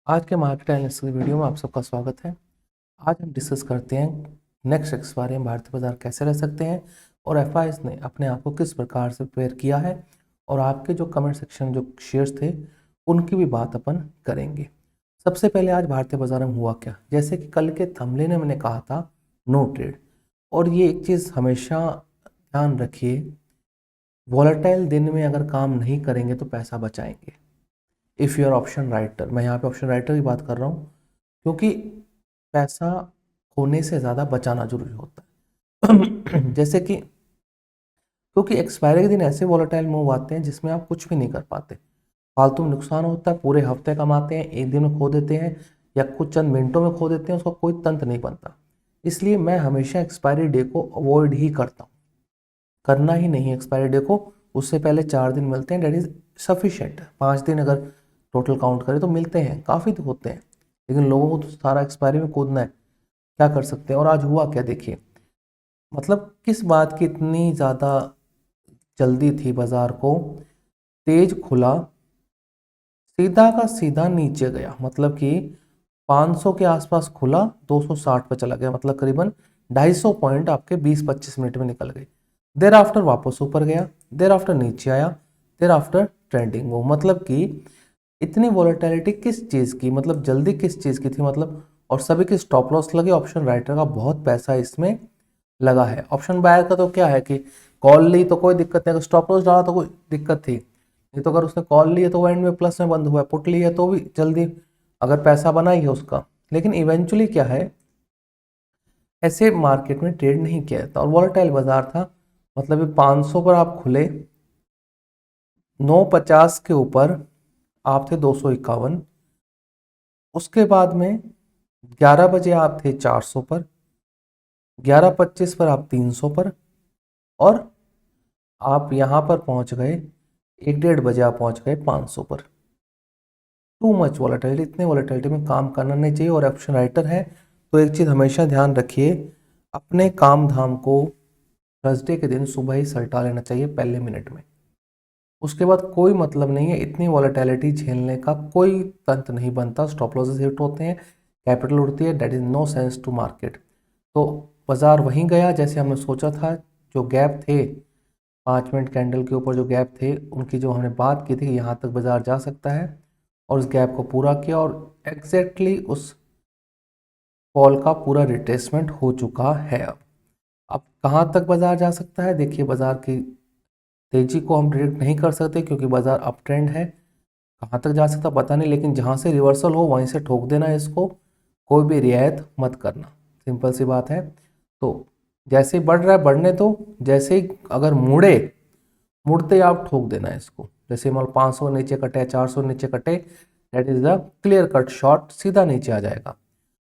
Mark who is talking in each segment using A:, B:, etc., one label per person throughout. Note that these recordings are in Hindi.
A: आज के मार्केट एनालिसिस वीडियो में आप सबका स्वागत है। आज हम डिस्कस करते हैं नेक्स्ट एक्सपायरी में भारतीय बाजार कैसे रह सकते हैं और एफआईएस ने अपने आप को किस प्रकार से प्रिपेयर किया है और आपके जो कमेंट सेक्शन जो शेयर्स थे उनकी भी बात अपन करेंगे। सबसे पहले आज भारतीय बाजार में हुआ क्या, जैसे कि कल के थंबनेल में मैंने कहा था नो ट्रेड, और ये एक चीज़ हमेशा ध्यान रखिए, वॉलेटाइल दिन में अगर काम नहीं करेंगे तो पैसा बचाएंगे। If you are option writer, मैं यहाँ पे ऑप्शन राइटर की बात कर रहा हूँ, क्योंकि पैसा खोने से ज़्यादा बचाना जरूरी होता है। जैसे कि क्योंकि एक्सपायरी के दिन ऐसे वॉलेटाइल मूव आते हैं जिसमें आप कुछ भी नहीं कर पाते, फालतू में नुकसान होता है, पूरे हफ्ते कमाते हैं एक दिन में खो देते हैं या कुछ चंद मिनटों में खो देते हैं, उसका कोई तंत्र नहीं बनता। इसलिए मैं हमेशा एक्सपायरी डे को अवॉइड ही करता हूँ, करना ही नहीं है एक्सपायरी डे को। उससे पहले 4 दिन मिलते हैं, डेट इज़ सफिशेंट। 5 दिन अगर टोटल काउंट करें तो मिलते हैं, काफ़ी तो होते हैं, लेकिन लोगों को तो सारा एक्सपायरी में कूदना है, क्या कर सकते हैं। और आज हुआ क्या देखिए, मतलब किस बात की इतनी ज़्यादा जल्दी थी बाजार को। तेज खुला, सीधा का सीधा नीचे गया, मतलब कि 500 के आसपास खुला, 260 पर चला गया, मतलब करीबन 250 पॉइंट आपके 20-25 मिनट में निकल गए। देर आफ्टर वापस ऊपर गया, देर आफ्टर नीचे आया, देर आफ्टर ट्रेंडिंग वो, मतलब कि इतनी वॉलेटिलिटी किस चीज़ की, मतलब जल्दी किस चीज़ की थी, मतलब। और सभी के स्टॉप लॉस लगे, ऑप्शन राइटर का बहुत पैसा इसमें लगा है। ऑप्शन बायर का तो क्या है कि कॉल ली तो कोई दिक्कत नहीं, अगर स्टॉप लॉस डाला तो कोई दिक्कत थी नहीं, तो अगर उसने कॉल ली है तो वो एंड में प्लस में बंद हुआ है, पुट ली है तो भी जल्दी अगर पैसा बना ही है उसका। लेकिन इवेंचुअली क्या है, ऐसे मार्केट में ट्रेड नहीं किया जाता और वॉलेटाइल बाजार था, मतलब ये 500 पर आप खुले, 950 के ऊपर आप थे 251, उसके बाद में 11 बजे आप थे 400 पर, 11:25 पर आप 300 पर, और आप यहाँ पर पहुँच गए 1-1:30 बजे आप पहुँच गए 500 पर। टू मच वॉलेटिलिटी, इतने वॉलेटिलिटी में काम करना नहीं चाहिए। और ऑप्शन राइटर है तो एक चीज़ हमेशा ध्यान रखिए, अपने काम धाम को थर्सडे के दिन सुबह ही सल्टा लेना चाहिए पहले मिनट में। उसके बाद कोई मतलब नहीं है, इतनी वॉलेटिलिटी झेलने का कोई तंत्र नहीं बनता, स्टॉप लॉसेस हिट होते हैं, कैपिटल उड़ती है, that is no sense to market. तो बाजार वहीं गया जैसे हमने सोचा था। जो गैप थे 5 मिनट कैंडल के ऊपर, जो गैप थे उनकी जो हमने बात की थी कि यहाँ तक बाजार जा सकता है, और उस गैप को पूरा किया, और एग्जैक्टली उस फॉल का पूरा रिट्रेसमेंट हो चुका है। अब कहाँ तक बाजार जा सकता है, देखिए बाजार की तेजी को हम प्रिडिक्ट नहीं कर सकते क्योंकि बाजार अप ट्रेंड है, कहाँ तक जा सकता पता नहीं, लेकिन जहाँ से रिवर्सल हो वहीं से ठोक देना है इसको, कोई भी रियायत मत करना, सिंपल सी बात है। तो जैसे ही बढ़ रहा है बढ़ने दो, जैसे ही अगर मुड़ते ही आप ठोक देना है इसको। जैसे मान लो 500 नीचे कटे, 400 नीचे कटे, that is the clear cut shot, सीधा नीचे आ जाएगा।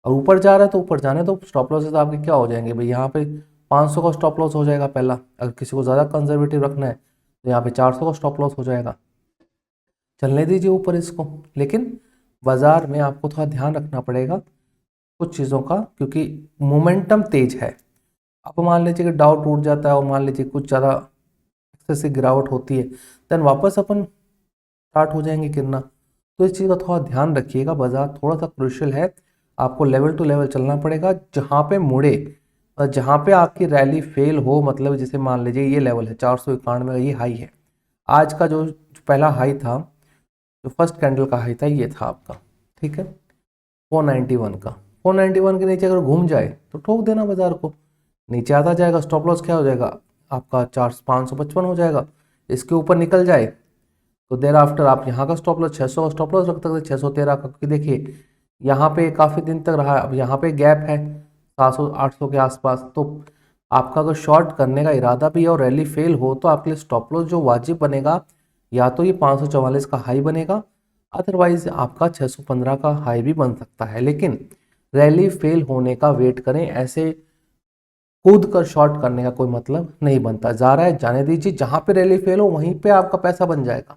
A: और ऊपर जा रहा है तो ऊपर जाने तो स्टॉप लॉसेस आपके क्या हो जाएंगे भाई, यहाँ पे 500 का स्टॉप लॉस हो जाएगा पहला, अगर किसी को ज़्यादा कंजर्वेटिव रखना है तो यहाँ पे 400 का स्टॉप लॉस हो जाएगा। चलने दीजिए ऊपर इसको, लेकिन बाजार में आपको थोड़ा ध्यान रखना पड़ेगा कुछ चीज़ों का, क्योंकि मोमेंटम तेज है। अब मान लीजिए कि डाउट टूट जाता है और मान लीजिए कुछ ज़्यादा एक्सेसिव गिरावट होती है, देन वापस अपन स्टार्ट हो जाएंगे गिरना। तो इस चीज़ का थोड़ा ध्यान रखिएगा, बाजार थोड़ा सा क्रूशियल है, आपको लेवल टू लेवल चलना पड़ेगा, जहाँ पे मुड़े और जहाँ पे आपकी रैली फेल हो, मतलब जैसे मान लीजिए ये लेवल है 491 का, ये हाई है। आज का जो पहला हाई था, जो फर्स्ट कैंडल का हाई था ये था आपका, ठीक है, 491 का। 491 के नीचे अगर घूम जाए तो ठोक देना बाजार को, नीचे आता जाएगा, स्टॉप लॉस क्या हो जाएगा आपका 555 हो जाएगा। इसके ऊपर निकल जाए तो देर आफ्टर आप यहाँ का स्टॉप लॉस 600 का स्टॉप लॉस रख सकते हैं, 613 का, क्योंकि देखिए यहाँ पे काफ़ी दिन तक रहा है। अब यहाँ पे गैप है 700-800 के आसपास, तो आपका अगर शॉर्ट करने का इरादा भी है और रैली फेल हो तो आपके लिए स्टॉप लॉस जो वाजिब बनेगा, या तो ये 544 का हाई बनेगा, अदरवाइज आपका 615 का हाई भी बन सकता है। लेकिन रैली फेल होने का वेट करें, ऐसे कूद कर शॉर्ट करने का कोई मतलब नहीं बनता। जा रहा है जाने दीजिए, जहां पे रैली फेल हो वहीं पे आपका पैसा बन जाएगा,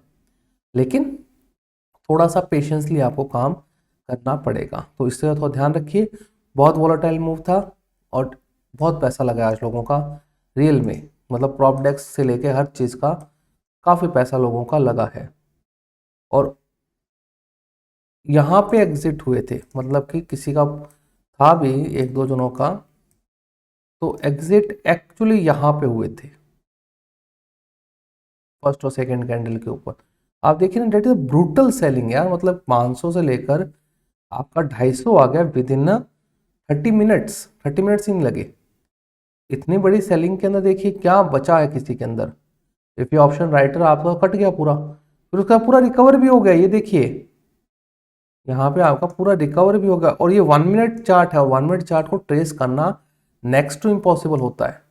A: लेकिन थोड़ा सा पेशेंसली आपको काम करना पड़ेगा। तो इससे थोड़ा ध्यान रखिए, बहुत वॉलेटाइल मूव था और बहुत पैसा लगा आज लोगों का रियल में, मतलब प्रॉप डेक्स से लेके हर चीज़ का काफ़ी पैसा लोगों का लगा है। और यहाँ पे एग्जिट हुए थे, मतलब कि किसी का था भी एक दो जनों का, तो एग्जिट एक्चुअली यहाँ पे हुए थे फर्स्ट और सेकंड कैंडल के ऊपर। आप देखिए ना, डेट इज ब्रूटल सेलिंग यार, मतलब 500 से लेकर आपका 250 आ गया विद इन 30 मिनट्स। 30 मिनट्स ही नहीं लगे, इतनी बड़ी सेलिंग के अंदर देखिए क्या बचा है किसी के अंदर। इफ ये ऑप्शन राइटर आपका कट गया पूरा, फिर उसका पूरा रिकवर भी हो गया, ये देखिए यहाँ पे आपका पूरा रिकवर भी होगा। और ये 1 मिनट चार्ट है, और 1 मिनट चार्ट को ट्रेस करना नेक्स्ट टू इम्पॉसिबल होता है।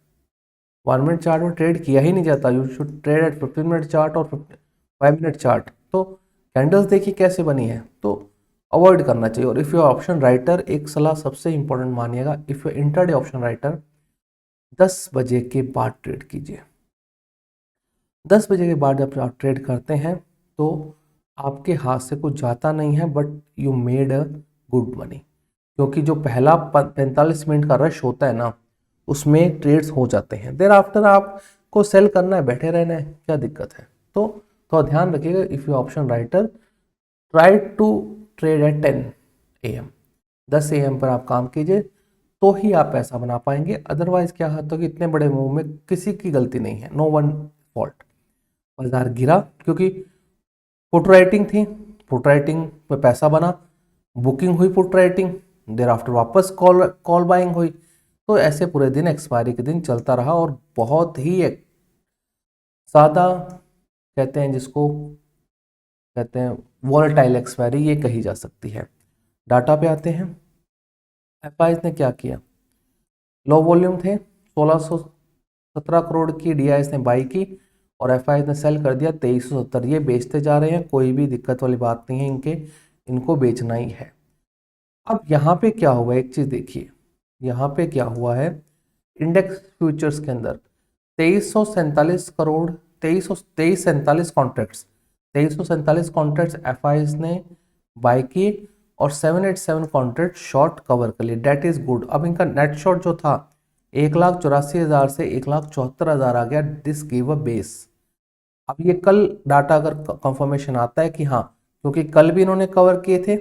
A: 1 मिनट चार्ट में ट्रेड किया ही नहीं जाता, you should trade at 15 minute chart और 5 मिनट चार्ट। तो कैंडल्स देखिए कैसे बनी है, तो अवॉइड करना चाहिए। और इफ़ यू ऑप्शन राइटर, एक सलाह सबसे इंपॉर्टेंट मानिएगा, if you intraday option writer 10 बजे के बाद ट्रेड कीजिए। 10 बजे के बाद जब आप ट्रेड करते हैं तो आपके हाथ से कुछ जाता नहीं है, but you made a good money. क्योंकि जो पहला 45 मिनट का रश होता है ना, उसमें ट्रेड्स हो जाते हैं, देर आफ्टर आपको सेल करना है, बैठे रहना है, क्या दिक्कत है। तो थोड़ा ध्यान रखिएगा, if you option writer try to trade at 10 AM, 10 AM पर आप काम कीजिए, तो ही आप पैसा बना पाएंगे। अदरवाइज क्या होता है कि इतने बड़े मूव में किसी की गलती नहीं है, नो वन फॉल्ट। बाजार गिरा क्योंकि पुट राइटिंग थी, पुट राइटिंग पे पैसा बना, बुकिंग हुई पुट राइटिंग, देर आफ्टर वापस कॉल कॉल बाइंग हुई। तो ऐसे पूरे दिन एक्सपायरी के दिन चलता रहा, और बहुत ही ज़्यादा कहते हैं जिसको कहते हैं वॉलेटाइल एक्सपायरी ये कही जा सकती है। डाटा पे आते हैं, एफआईज ने क्या किया, लो वॉल्यूम थे, 1617 करोड़ की डीआईएस ने बाई की और एफआईज ने सेल कर दिया 2370। ये बेचते जा रहे हैं, कोई भी दिक्कत वाली बात नहीं है, इनको बेचना ही है। अब यहाँ पे क्या हुआ, एक चीज़ देखिए, यहाँ पे क्या हुआ है, इंडेक्स फ्यूचर्स के अंदर 2347 करोड़, 2347 कॉन्ट्रैक्ट्स, 2347 कॉन्ट्रैक्ट्स एफआईज ने बाय किए और 787 कॉन्ट्रैक्ट शॉर्ट कवर कर लिए, डेट इज गुड। अब इनका नेट शॉर्ट जो था 1,84,000 से 1,74,000 आ गया, दिस गिव अ बेस। अब ये कल डाटा अगर कंफर्मेशन आता है कि हाँ, क्योंकि कल भी इन्होंने कवर किए थे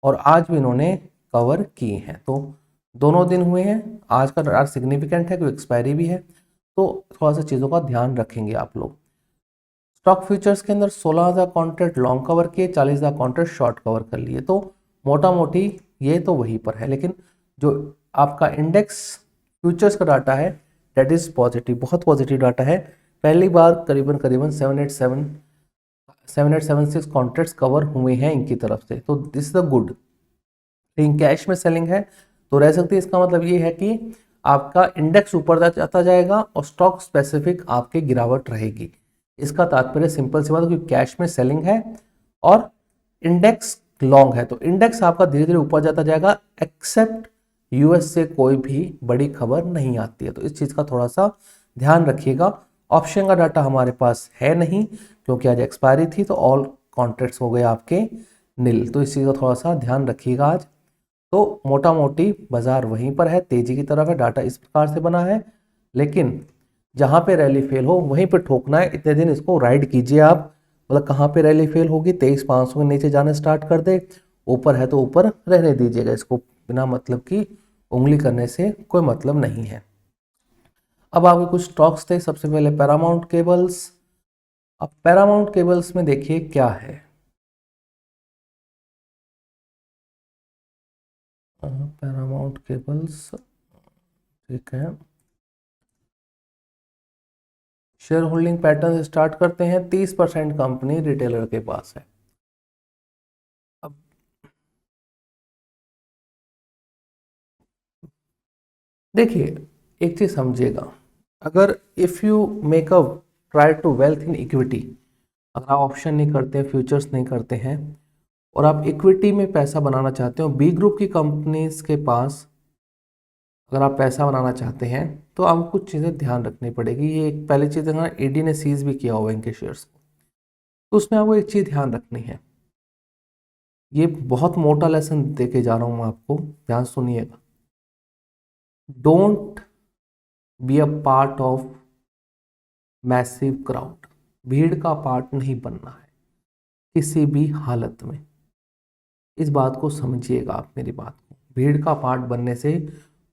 A: और आज भी इन्होंने कवर किए हैं, तो दोनों दिन हुए हैं, आज का डाटा सिग्निफिकेंट है क्योंकि एक्सपायरी भी है, तो थोड़ा सा चीज़ों का ध्यान रखेंगे आप लोग। स्टॉक फ्यूचर्स के अंदर 16,000 कॉन्ट्रैक्ट लॉन्ग कवर किए, 40,000 कॉन्ट्रैक्ट शॉर्ट कवर कर लिए, तो मोटा मोटी ये तो वहीं पर है। लेकिन जो आपका इंडेक्स फ्यूचर्स का डाटा है दैट इज पॉजिटिव, बहुत पॉजिटिव डाटा है। पहली बार करीबन करीबन 7876 कॉन्ट्रैक्ट्स कवर हुए हैं इनकी तरफ से, तो दिस इज द गुड। लेकिन कैश में सेलिंग है तो रह सकती है, इसका मतलब ये है कि आपका इंडेक्स ऊपर जाता जाएगा और स्टॉक स्पेसिफिक आपके गिरावट रहेगी। इसका तात्पर्य सिंपल सी बात है कि कैश में सेलिंग है और इंडेक्स लॉन्ग है, तो इंडेक्स आपका धीरे धीरे ऊपर जाता जाएगा, एक्सेप्ट यूएस से कोई भी बड़ी खबर नहीं आती है। तो इस चीज़ का थोड़ा सा ध्यान रखिएगा। ऑप्शन का डाटा हमारे पास है नहीं क्योंकि आज एक्सपायरी थी, तो ऑल कॉन्ट्रैक्ट्स हो गए आपके नील, तो इस चीज़ का थोड़ा सा ध्यान रखिएगा आज। तो मोटा मोटी बाजार वहीं पर है, तेजी की तरफ है, डाटा इस प्रकार से बना है। लेकिन जहाँ पे रैली फेल हो वहीं पे ठोकना है, इतने दिन इसको राइड कीजिए आप। मतलब कहाँ पे रैली फेल होगी, 23,500 के नीचे जाना स्टार्ट कर दे, ऊपर है तो ऊपर रहने दीजिएगा, इसको बिना मतलब की उंगली करने से कोई मतलब नहीं है। अब आपके कुछ स्टॉक्स थे, सबसे पहले पैरामाउंट केबल्स। अब पैरामाउंट केबल्स में देखिए क्या है, पैरामाउंट केबल्स, ठीक है, शेयर होल्डिंग पैटर्न स्टार्ट करते हैं। 30% कंपनी रिटेलर के पास है। अब देखिए, एक चीज समझिएगा, अगर if you make a try to wealth in equity, अगर आप ऑप्शन नहीं करते हैं, फ्यूचर्स नहीं करते हैं और आप इक्विटी में पैसा बनाना चाहते हो, बी ग्रुप की कंपनीज के पास अगर आप पैसा बनाना चाहते हैं, तो आपको कुछ चीज़ें ध्यान रखनी पड़ेगी। ये एक पहली चीज़ है ना, ईडी ने सीज भी किया हुआ इनके शेयर्स को, तो उसमें आपको एक चीज़ ध्यान रखनी है। ये बहुत मोटा लेसन दे के जा रहा हूँ मैं आपको, ध्यान सुनिएगा। Don't be a part of massive crowd, भीड़ का पार्ट नहीं बनना है किसी भी हालत में। इस बात को समझिएगा आप, मेरी बात को। भीड़ का पार्ट बनने से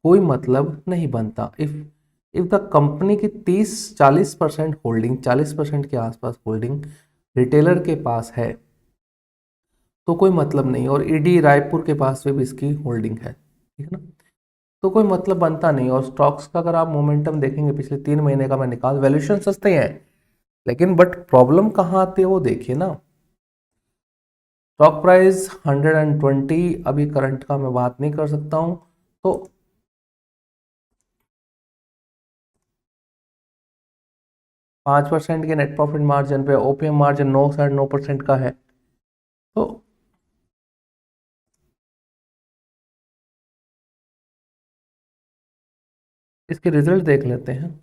A: कोई मतलब नहीं बनता। इफ द कंपनी की 30-40% होल्डिंग, 40% के आसपास होल्डिंग रिटेलर के पास है तो कोई मतलब नहीं, और ईडी रायपुर के पास में भी इसकी होल्डिंग है, ठीक है ना, तो कोई मतलब बनता नहीं। और स्टॉक्स का अगर आप मोमेंटम देखेंगे पिछले 3 महीने का, मैं निकाल, वैल्यूएशन सस्ते हैं, लेकिन बट प्रॉब्लम कहाँ आती है वो देखिए ना। स्टॉक प्राइस 120, अभी करंट का मैं बात नहीं कर सकता हूँ, तो 5% के नेट प्रॉफिट मार्जिन पे ओपीएम मार्जिन 9-9.5% का है। तो इसके रिजल्ट देख लेते हैं।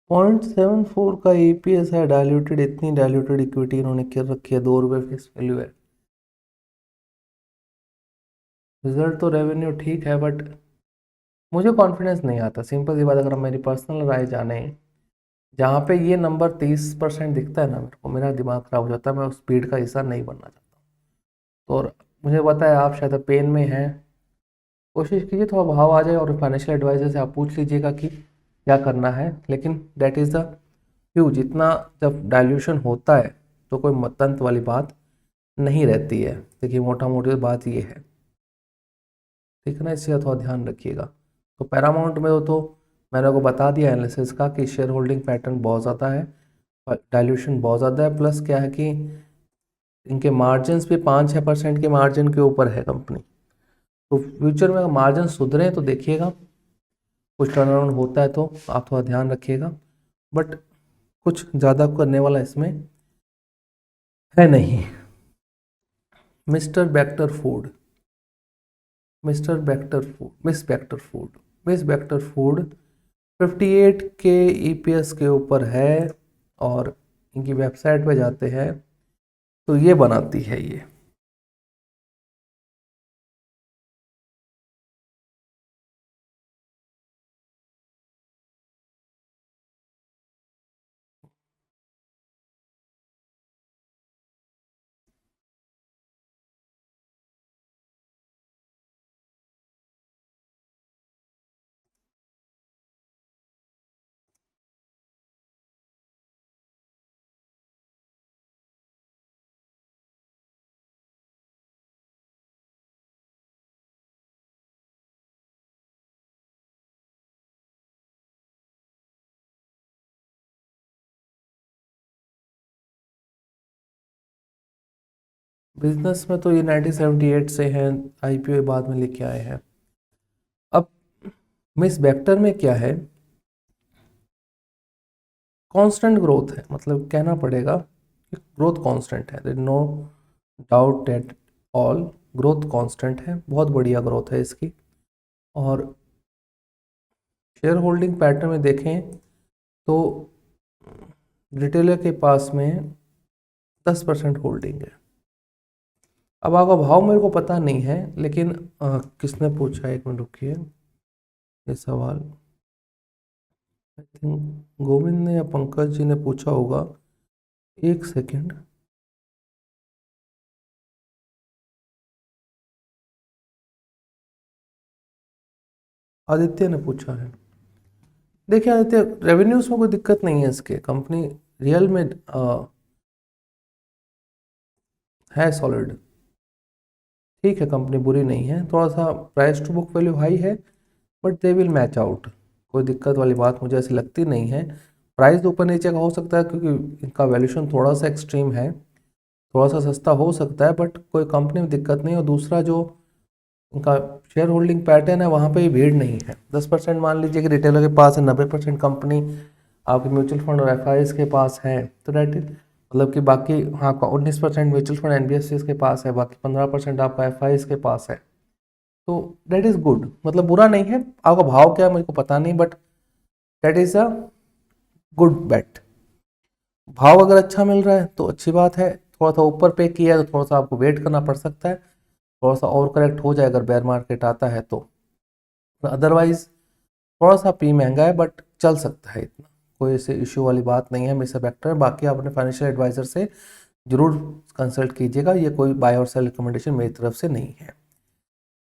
A: .74 का ईपीएस है, डायल्यूटेड, इतनी डायल्यूटेड इक्विटी इन्होंने कर रखी है, 2 रुपये फेस वैल्यू है। रिजल्ट तो रेवेन्यू ठीक है, बट मुझे कॉन्फिडेंस नहीं आता, सिंपल सी बात। अगर मेरी पर्सनल राय जाने, जहाँ पे ये नंबर 30% दिखता है ना, मेरे को मेरा दिमाग खराब हो जाता है, मैं उस स्पीड का हिस्सा नहीं बनना चाहता। तो और मुझे पता है आप शायद पेन में हैं, कोशिश कीजिए थोड़ा भाव आ जाए, और फाइनेंशियल एडवाइजर से आप पूछ लीजिएगा कि क्या करना है। लेकिन दैट इज़ द ह्यूज, इतना जब डाइल्यूशन होता है तो कोई मतंत वाली बात नहीं रहती है। देखिए मोटा मोटी बात ये है, ठीक है ना, इससे थोड़ा ध्यान रखिएगा। तो पैरामाउंट में तो मैंने आपको बता दिया एनालिसिस का कि शेयर होल्डिंग पैटर्न बहुत ज़्यादा है, डाइल्यूशन बहुत ज़्यादा है, प्लस क्या है कि इनके मार्जिन्स भी 5-6% के मार्जिन के ऊपर है कंपनी। तो फ्यूचर में अगर मार्जिन सुधरे तो देखिएगा, कुछ टर्न अराउंड होता है तो आप थोड़ा ध्यान रखिएगा, बट कुछ ज़्यादा करने वाला इसमें है नहीं। Mister Bector food, mister Bector food, miss Bector food, miss Bector food 58 के ईपीएस के ऊपर है, और इनकी वेबसाइट पे जाते हैं तो ये बनाती है ये। बिजनेस में तो ये 1978 से हैं, आईपीओ बाद में लेके आए हैं। अब मिस वेक्टर में क्या है, कांस्टेंट ग्रोथ है, मतलब कहना पड़ेगा कि ग्रोथ कांस्टेंट है, there no doubt at all, growth constant है, बहुत बढ़िया ग्रोथ है इसकी। और शेयर होल्डिंग पैटर्न में देखें तो रिटेलर के पास में 10% होल्डिंग है। अब आपका भाव मेरे को पता नहीं है, लेकिन किसने पूछा, एक मिनट रुकिए, ये सवाल आई थिंक गोविंद ने या पंकज जी ने पूछा होगा, एक सेकेंड। आदित्य ने पूछा है। देखिए आदित्य, रेवेन्यूज में कोई दिक्कत नहीं है इसके, कंपनी रियल में है सॉलिड, ठीक है, कंपनी बुरी नहीं है, थोड़ा सा price to book value high है, but they will match out, कोई दिक्कत वाली बात मुझे ऐसी लगती नहीं है। प्राइस ऊपर नीचे का हो सकता है क्योंकि इनका वैल्यूशन थोड़ा सा एक्सट्रीम है, थोड़ा सा सस्ता हो सकता है, बट कोई कंपनी में दिक्कत नहीं। और दूसरा जो इनका शेयर होल्डिंग पैटर्न है, वहाँ पे भीड़ नहीं है। 10% मान लीजिए कि रिटेलर के पास है, 90% कंपनी आपके म्यूचुअल फंड और एफ के पास है, तो डेट इज मतलब कि बाकी, हाँ, 19% म्यूचुअल फंड एनबीएफसी के पास है, बाकी 15% आपका एफ के पास है। तो दैट इज गुड, मतलब बुरा नहीं है। आपका भाव क्या है मुझे को पता नहीं, but that is a good bet. भाव अगर अच्छा मिल रहा है तो अच्छी बात है। थोड़ा सा ऊपर पे किया है तो थोड़ा सा आपको वेट करना पड़ सकता है, थोड़ा सा और करेक्ट हो जाए अगर बेयर मार्केट आता है तो। अदरवाइज थोड़ा सा पी महंगा है बट चल सकता है, इतना कोई ऐसे इश्यू वाली बात नहीं है मिस्टर वेक्टर। बाकी आप अपने फाइनेंशियल एडवाइजर से जरूर कंसल्ट कीजिएगा, ये कोई बाय और सेल रिकमेंडेशन मेरी तरफ से नहीं है।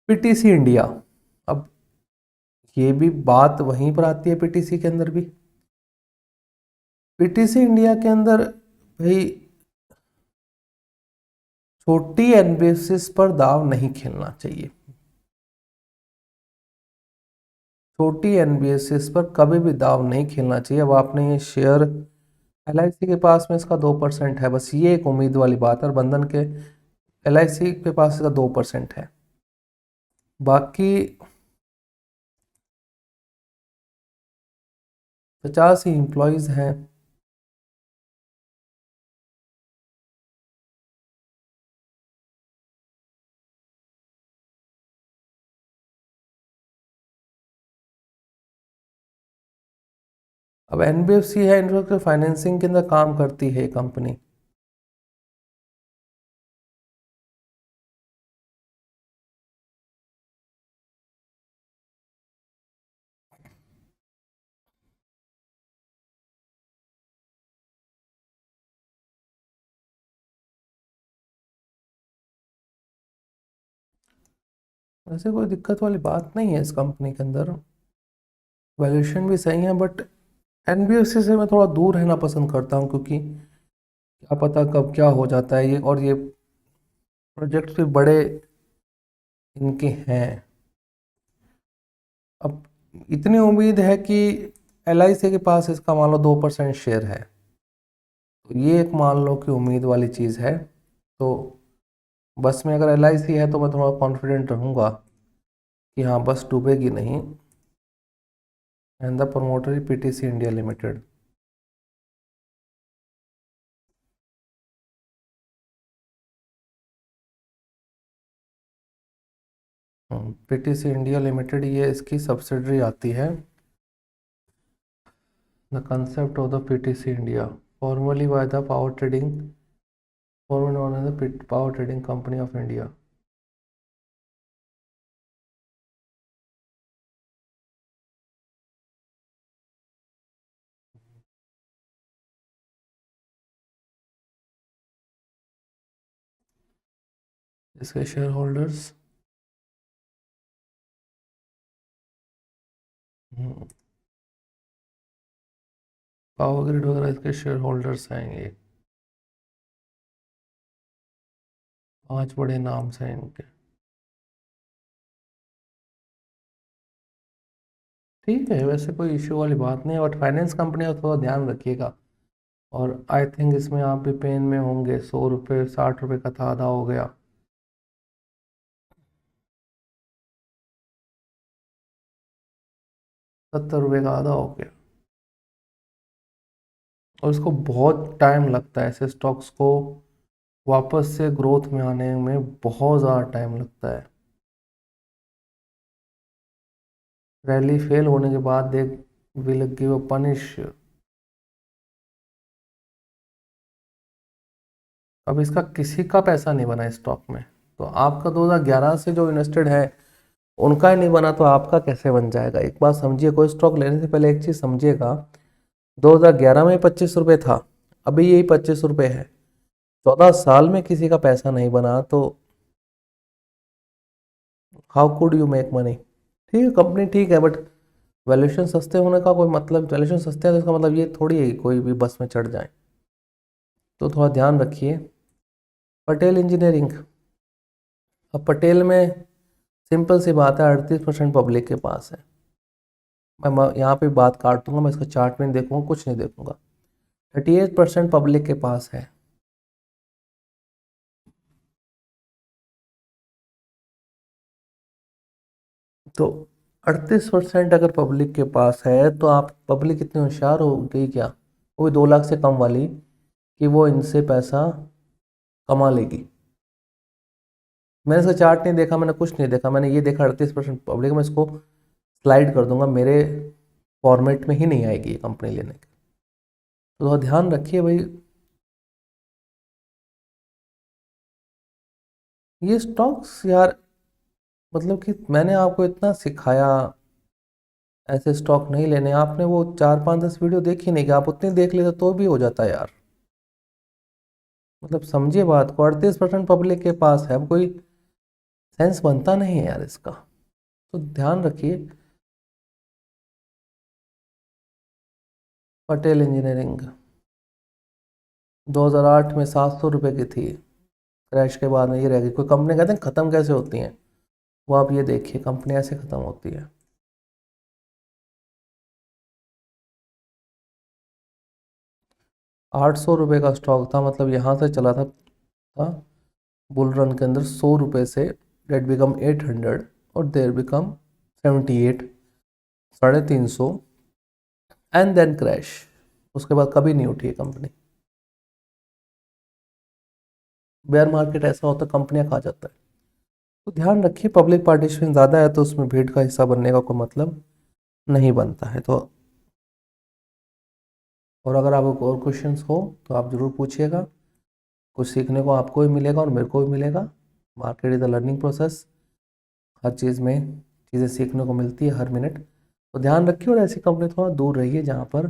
A: पीटीसी इंडिया, अब ये भी बात वहीं पर आती है, पीटीसी के अंदर भी। पीटीसी इंडिया के अंदर भाई छोटी एनालिसिस पर दाव नहीं खेलना चाहिए। छोटी एनबीएसएस पर कभी भी दाव नहीं खेलना चाहिए। अब आपने ये शेयर एलआईसी के पास में इसका 2% है, बस ये एक उम्मीद वाली बात है। और बंधन के एलआईसी के पास इसका 2% है, बाकी 50 ही एम्प्लॉयज़ हैं। अब एनबीएफसी है, इंफ्रास्ट्रक्चर फाइनेंसिंग के अंदर काम करती है कंपनी। वैसे कोई दिक्कत वाली बात नहीं है इस कंपनी के अंदर, वैल्यूएशन भी सही है। बट एनबीएफसी से मैं थोड़ा दूर रहना पसंद करता हूँ, क्योंकि क्या पता कब क्या हो जाता है। ये और ये प्रोजेक्ट भी बड़े इनके हैं। अब इतनी उम्मीद है कि एलआईसी के पास इसका मान लो 2% शेयर है, तो ये एक मान लो कि उम्मीद वाली चीज़ है। तो बस में अगर एलआईसी है तो मैं थोड़ा कॉन्फिडेंट रहूँगा कि हाँ बस डूबेगी नहीं। And the promoter PTC India limited. PTC India limited ये इसकी सब्सिडरी आती है। The concept of the PTC India formerly by the power trading, formerly known as the power trading company of India. इसके शेयर होल्डर्स पावर ग्रिड वगैरह इसके शेयर होल्डर्स आएंगे। 5 बड़े नाम हैं इनके। ठीक है, वैसे कोई इश्यू वाली बात नहीं है, बट फाइनेंस कंपनी का थोड़ा ध्यान रखिएगा। और आई थिंक इसमें आप भी पेन में होंगे। 100 रुपये 60 रुपये का था, आधा हो गया। 70 रुपये का आधा हो गया। और इसको बहुत टाइम लगता है, ऐसे स्टॉक्स को वापस से ग्रोथ में आने में बहुत ज़्यादा टाइम लगता है। रैली फेल होने के बाद they will give a punish. अब इसका किसी का पैसा नहीं बना स्टॉक में, तो आपका 2011 से जो इन्वेस्टेड है उनका ही नहीं बना तो आपका कैसे बन जाएगा। एक बात समझिए, कोई स्टॉक लेने से पहले एक चीज़ समझिएगा। 2011 में 25 रुपये था, अभी यही 25 रुपये है। 14 साल में किसी का पैसा नहीं बना तो how could you make money. ठीक है, कंपनी ठीक है, बट वैल्यूएशन सस्ते होने का कोई मतलब, वैल्यूएशन सस्ते है तो इसका मतलब ये थोड़ी है कि कोई भी बस में चढ़ जाए। तो थोड़ा ध्यान रखिए। पटेल इंजीनियरिंग, अब पटेल में सिंपल सी बात है, 38% पब्लिक के पास है। मैं यहाँ पे बात काट दूंगा, मैं इसका चार्ट में नहीं देखूंगा, कुछ नहीं देखूंगा। 38% पब्लिक के पास है। तो 38% अगर पब्लिक के पास है तो आप, पब्लिक इतनी होशियार हो गई क्या, वो भी 2 लाख से कम वाली, कि वो इनसे पैसा कमा लेगी। मैंने इसका चार्ट नहीं देखा, मैंने कुछ नहीं देखा, मैंने ये देखा 38% पब्लिक। मैं इसको स्लाइड कर दूंगा, मेरे फॉर्मेट में ही नहीं आएगी ये कंपनी लेने की। तो थोड़ा ध्यान रखिए भाई, ये स्टॉक्स यार, मतलब कि मैंने आपको इतना सिखाया, ऐसे स्टॉक नहीं लेने। आपने वो 4 5 10 वीडियो देखी नहीं, कि आप उतनी देख लेते तो भी हो जाता यार। मतलब समझिए बात को, 38% पब्लिक के पास है, अब कोई सेंस बनता नहीं है यार इसका। तो ध्यान रखिए। पटेल इंजीनियरिंग 2008 में 700 रुपये की थी, क्रैश के बाद में ये रह गई। कोई कंपनी कहते हैं ख़त्म कैसे होती हैं, वो आप ये देखिए, कंपनी ऐसे ख़त्म होती है। 800 रुपये का स्टॉक था, मतलब यहाँ से चला था बुल रन के अंदर 100 रुपये से, डेट बिकम 800 और देर बिकम 78, 350, एंड देन क्रैश। उसके बाद कभी नहीं उठी है कंपनी। बेयर मार्केट ऐसा होता है, कंपनियां खा जाता है। तो ध्यान रखिए, पब्लिक पार्टिसिपेशन ज़्यादा है तो उसमें भीड़ का हिस्सा बनने का कोई मतलब नहीं बनता है। तो और अगर आपको और क्वेश्चंस हो तो आप ज़रूर पूछिएगा, कुछ सीखने को आपको भी मिलेगा और मेरे को भी मिलेगा। Market is a learning process, हर चीज़ में चीज़ें सीखने को मिलती है हर मिनट। तो ध्यान रखिए और ऐसी कंपनी थोड़ा दूर रहिए जहाँ पर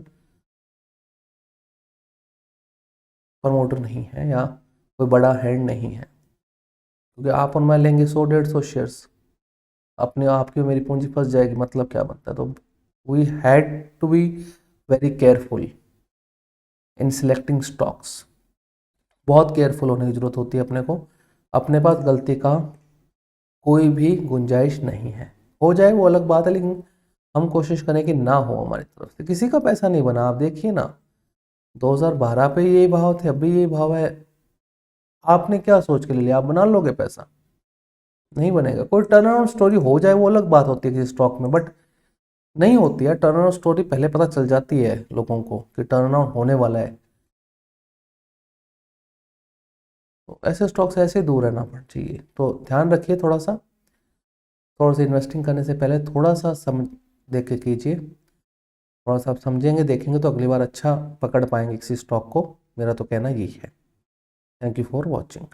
A: प्रमोटर नहीं है या कोई बड़ा हैंड नहीं है, क्योंकि आप और मैं लेंगे 100 150 शेयर्स, अपने आपकी मेरी पूंजी फंस जाएगी, मतलब क्या बनता है। तो we had to be very careful in selecting stocks. बहुत केयरफुल होने की ज़रूरत होती है अपने को। अपने पास गलती का कोई भी गुंजाइश नहीं है, हो जाए वो अलग बात है, लेकिन हम कोशिश करें कि ना हो हमारी तरफ से। किसी का पैसा नहीं बना, आप देखिए ना, 2012 पे यही भाव थे, अभी यही भाव है। आपने क्या सोच के ले लिया, आप बना लोगे पैसा? नहीं बनेगा। कोई टर्न अराउंड स्टोरी हो जाए वो अलग बात होती है किसी स्टॉक में, बट नहीं होती है टर्न अराउंड स्टोरी। पहले पता चल जाती है लोगों को कि टर्न अराउंड होने वाला है। तो ऐसे स्टॉक से ऐसे दूर रहना पड़ चाहिए। तो ध्यान रखिए, थोड़ा सा इन्वेस्टिंग करने से पहले थोड़ा सा समझ देख के कीजिए। थोड़ा सा आप समझेंगे देखेंगे तो अगली बार अच्छा पकड़ पाएंगे किसी स्टॉक को। मेरा तो कहना यही है। Thank you for watching.